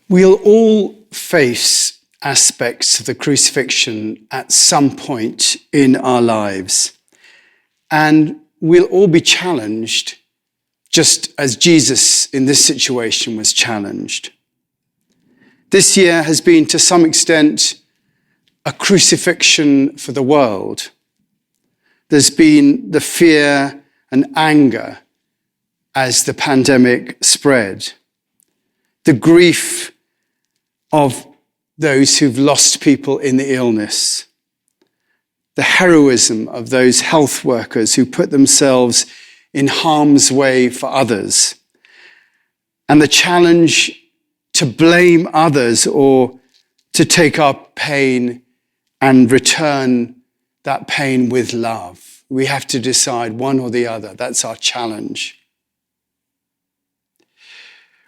We'll all face aspects of the crucifixion at some point in our lives. And we'll all be challenged, just as Jesus in this situation was challenged. This year has been, to some extent, a crucifixion for the world. There's been the fear and anger as the pandemic spread. The grief of those who've lost people in the illness. The heroism of those health workers who put themselves in harm's way for others. And the challenge to blame others or to take our pain and return that pain with love. We have to decide one or the other. That's our challenge.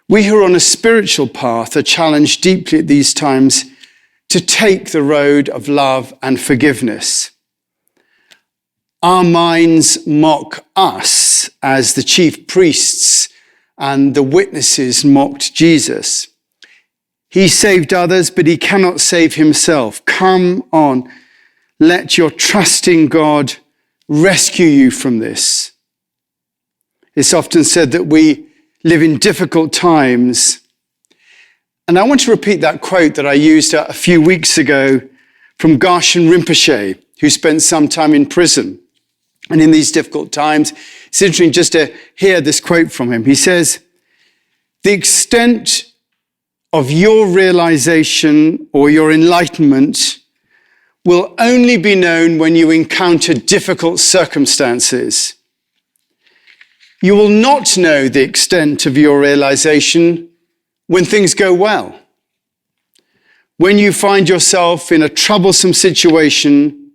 We who are on a spiritual path are challenged deeply at these times to take the road of love and forgiveness. Our minds mock us as the chief priests and the witnesses mocked Jesus. He saved others, but he cannot save himself. Come on, let your trusting God rescue you from this. It's often said that we live in difficult times. And I want to repeat that quote that I used a few weeks ago from Garshan Rinpoche, who spent some time in prison. And in these difficult times, it's interesting just to hear this quote from him. He says, "The extent of your realization or your enlightenment will only be known when you encounter difficult circumstances. You will not know the extent of your realization when things go well. When you find yourself in a troublesome situation,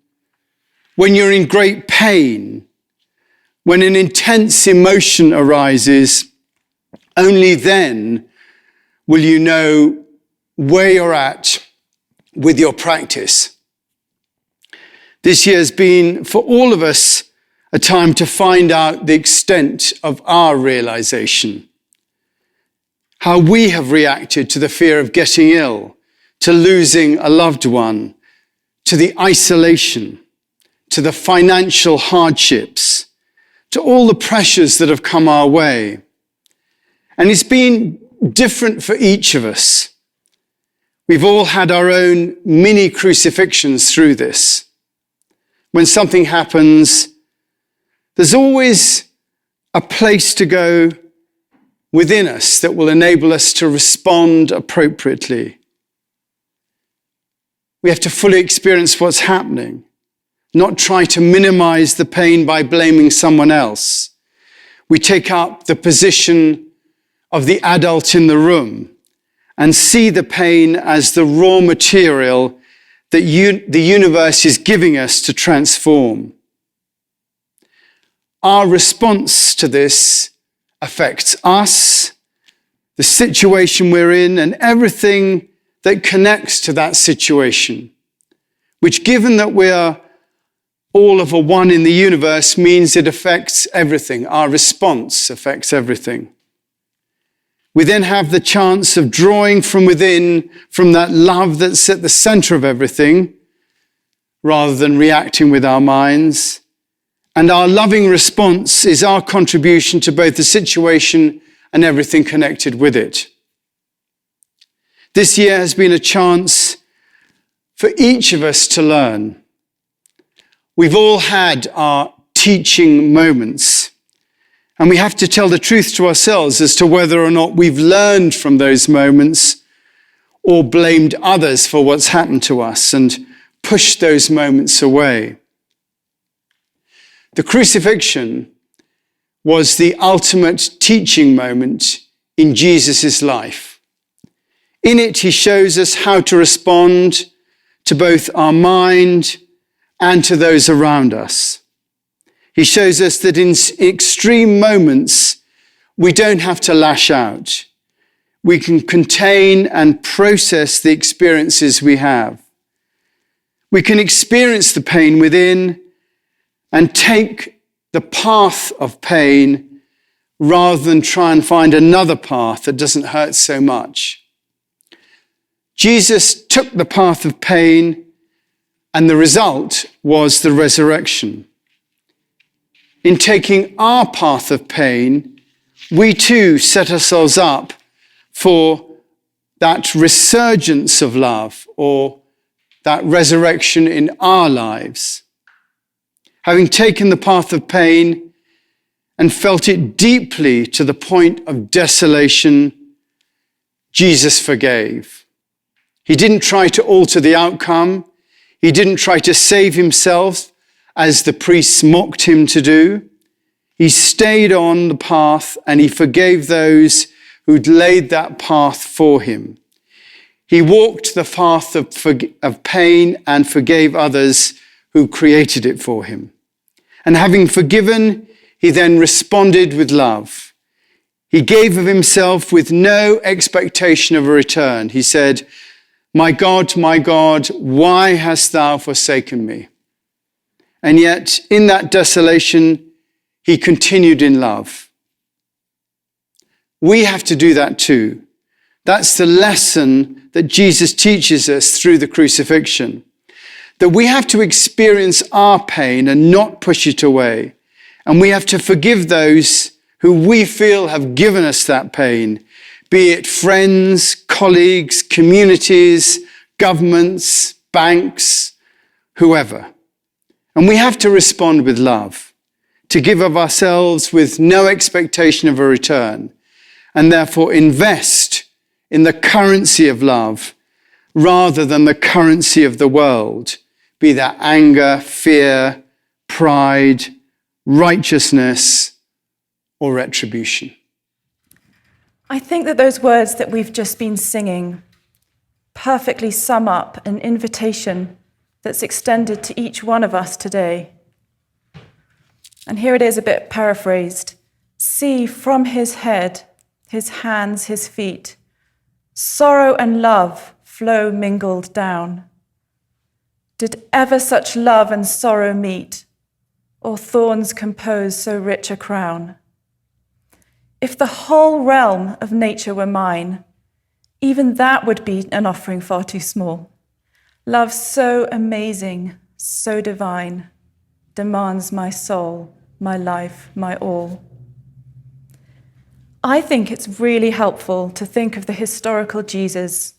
when you're in great pain, when an intense emotion arises, only then will you know where you're at with your practice." This year has been, for all of us, a time to find out the extent of our realization, how we have reacted to the fear of getting ill, to losing a loved one, to the isolation, to the financial hardships, to all the pressures that have come our way. And it's been different for each of us. We've all had our own mini crucifixions through this. When something happens, there's always a place to go within us that will enable us to respond appropriately. We have to fully experience what's happening, not try to minimize the pain by blaming someone else. We take up the position of the adult in the room and see the pain as the raw material that the universe is giving us to transform. Our response to this affects us, the situation we're in, and everything that connects to that situation, which, given that we are all of a one in the universe, means it affects everything. Our response affects everything. We then have the chance of drawing from within, from that love that's at the center of everything, rather than reacting with our minds. And our loving response is our contribution to both the situation and everything connected with it. This year has been a chance for each of us to learn. We've all had our teaching moments, and we have to tell the truth to ourselves as to whether or not we've learned from those moments or blamed others for what's happened to us and pushed those moments away. The crucifixion was the ultimate teaching moment in Jesus' life. In it, he shows us how to respond to both our mind and to those around us. He shows us that in extreme moments, we don't have to lash out. We can contain and process the experiences we have. We can experience the pain within and take the path of pain rather than try and find another path that doesn't hurt so much. Jesus took the path of pain, and the result was the resurrection. In taking our path of pain, we too set ourselves up for that resurgence of love, or that resurrection in our lives. Having taken the path of pain and felt it deeply to the point of desolation, Jesus forgave. He didn't try to alter the outcome. He didn't try to save himself, as the priests mocked him to do. He stayed on the path, and he forgave those who'd laid that path for him. He walked the path of pain and forgave others who created it for him. And having forgiven, he then responded with love. He gave of himself with no expectation of a return. He said, my God, why hast thou forsaken me?" And yet, in that desolation, he continued in love. We have to do that too. That's the lesson that Jesus teaches us through the crucifixion. That we have to experience our pain and not push it away. And we have to forgive those who we feel have given us that pain, be it friends, colleagues, communities, governments, banks, whoever. And we have to respond with love, to give of ourselves with no expectation of a return, and therefore invest in the currency of love rather than the currency of the world, be that anger, fear, pride, righteousness, or retribution. I think that those words that we've just been singing perfectly sum up an invitation that's extended to each one of us today. And here it is, a bit paraphrased. See from his head, his hands, his feet, sorrow and love flow mingled down. Did ever such love and sorrow meet, or thorns compose so rich a crown? If the whole realm of nature were mine, even that would be an offering far too small. Love so amazing, so divine, demands my soul, my life, my all. I think it's really helpful to think of the historical Jesus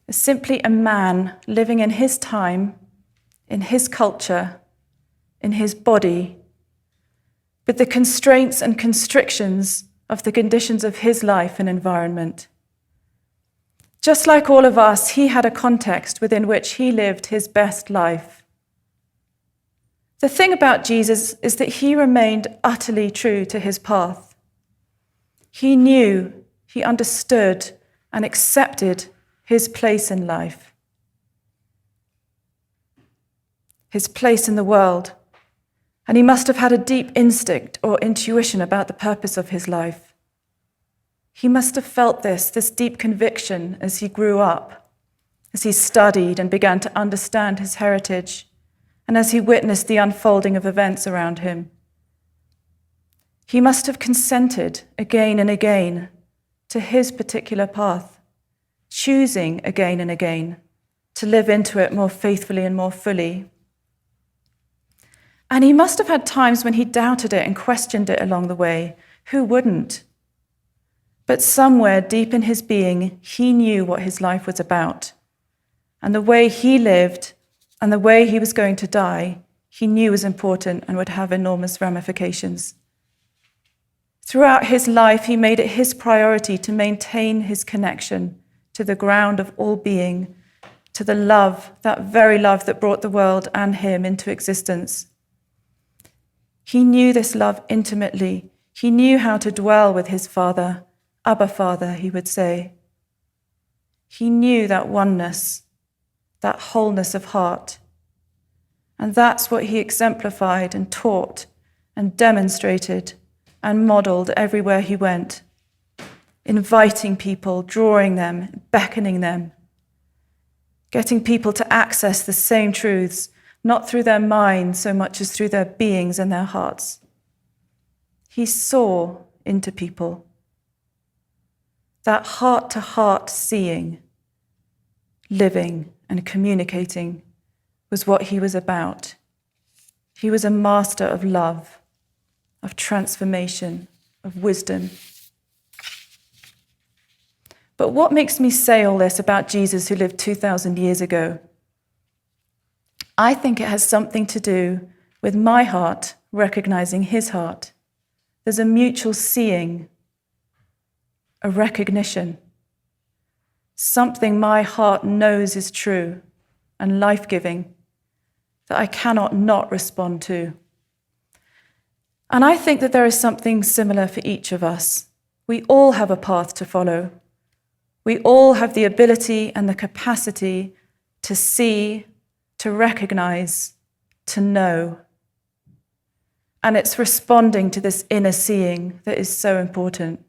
as simply a man living in his time, in his culture, in his body, with the constraints and constrictions of the conditions of his life and environment. Just like all of us, he had a context within which he lived his best life. The thing about Jesus is that he remained utterly true to his path. He knew, he understood, and accepted his place in life, his place in the world. And he must have had a deep instinct or intuition about the purpose of his life. He must have felt this deep conviction as he grew up, as he studied and began to understand his heritage, and as he witnessed the unfolding of events around him. He must have consented again and again to his particular path, choosing again and again to live into it more faithfully and more fully. And he must have had times when he doubted it and questioned it along the way. Who wouldn't? But somewhere deep in his being, he knew what his life was about. And the way he lived and the way he was going to die, he knew was important and would have enormous ramifications. Throughout his life, he made it his priority to maintain his connection to the ground of all being, to the love, that very love that brought the world and him into existence. He knew this love intimately. He knew how to dwell with his Father. Abba, Father, he would say. He knew that oneness, that wholeness of heart. And that's what he exemplified and taught and demonstrated and modeled everywhere he went, inviting people, drawing them, beckoning them, getting people to access the same truths, not through their minds so much as through their beings and their hearts. He saw into people. That heart-to-heart seeing, living, and communicating was what he was about. He was a master of love, of transformation, of wisdom. But what makes me say all this about Jesus who lived 2,000 years ago? I think it has something to do with my heart recognizing his heart. There's a mutual seeing, a recognition, something my heart knows is true and life-giving that I cannot not respond to. And I think that there is something similar for each of us. We all have a path to follow. We all have the ability and the capacity to see, to recognize, to know. And it's responding to this inner seeing that is so important.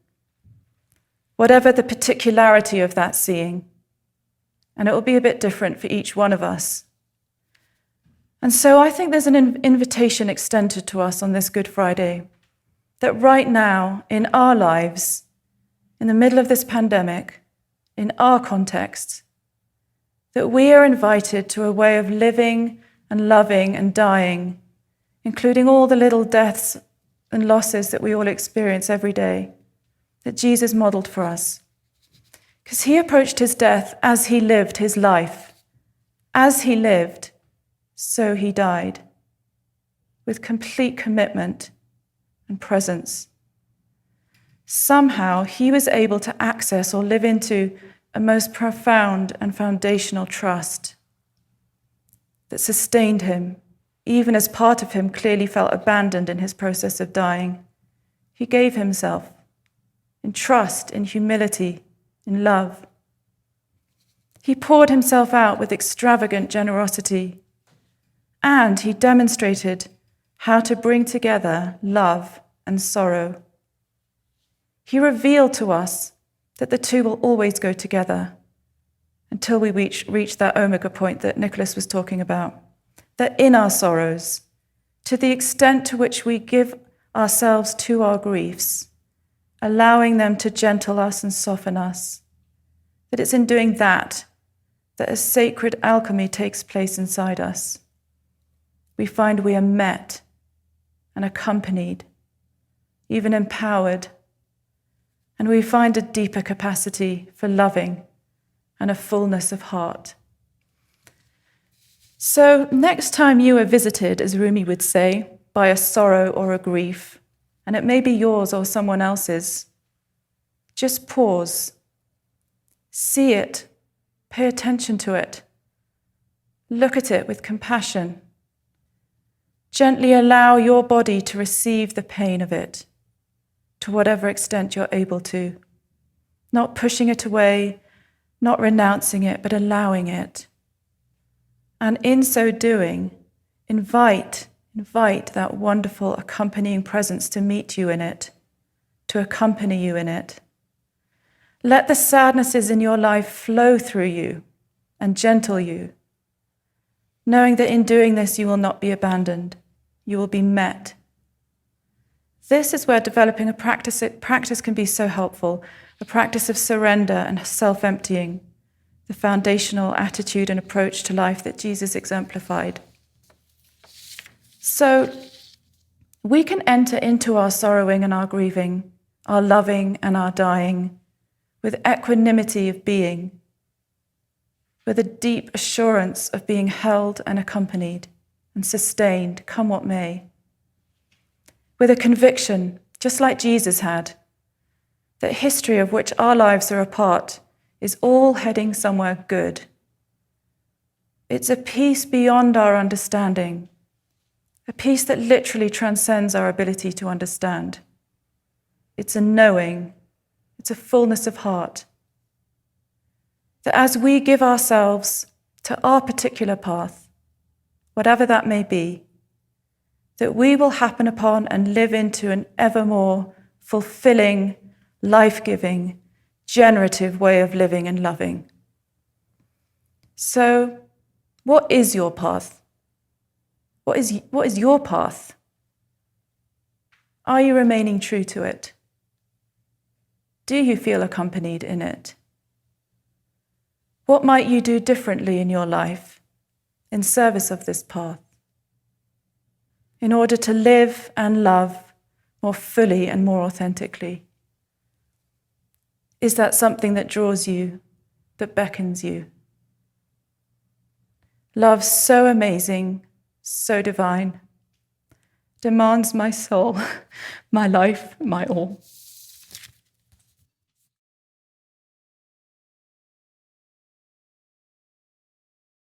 Whatever the particularity of that seeing, and it will be a bit different for each one of us. And so I think there's an invitation extended to us on this Good Friday that right now in our lives, in the middle of this pandemic, in our context, that we are invited to a way of living and loving and dying, including all the little deaths and losses that we all experience every day, that Jesus modeled for us. Because he approached his death as he lived his life. As he lived, so he died, with complete commitment and presence. Somehow he was able to access or live into a most profound and foundational trust that sustained him, even as part of him clearly felt abandoned in his process of dying. He gave himself in trust, in humility, in love. He poured himself out with extravagant generosity, and he demonstrated how to bring together love and sorrow. He revealed to us that the two will always go together until we reach that omega point that Nicholas was talking about, that in our sorrows, to the extent to which we give ourselves to our griefs, allowing them to gentle us and soften us, that it's in doing that that a sacred alchemy takes place inside us. We find we are met and accompanied, even empowered, and we find a deeper capacity for loving and a fullness of heart. So next time you are visited, as Rumi would say, by a sorrow or a grief, and it may be yours or someone else's, just pause, see it, pay attention to it, look at it with compassion. Gently allow your body to receive the pain of it, to whatever extent you're able to. Not pushing it away, not renouncing it, but allowing it. And in so doing, invite that wonderful accompanying presence to meet you in it, to accompany you in it. Let the sadnesses in your life flow through you and gentle you, knowing that in doing this you will not be abandoned, you will be met. This is where developing a practice can be so helpful, a practice of surrender and self-emptying, the foundational attitude and approach to life that Jesus exemplified. So we can enter into our sorrowing and our grieving, our loving and our dying, with equanimity of being, with a deep assurance of being held and accompanied and sustained, come what may, with a conviction, just like Jesus had, that history of which our lives are a part is all heading somewhere good. It's a peace beyond our understanding, a peace that literally transcends our ability to understand. It's a knowing, it's a fullness of heart, that as we give ourselves to our particular path, whatever that may be, that we will happen upon and live into an ever more fulfilling, life-giving, generative way of living and loving. So, what is your path? What is your path? Are you remaining true to it? Do you feel accompanied in it? What might you do differently in your life in service of this path, in order to live and love more fully and more authentically? Is that something that draws you, that beckons you? Love so amazing, so divine, demands my soul, my life, my all.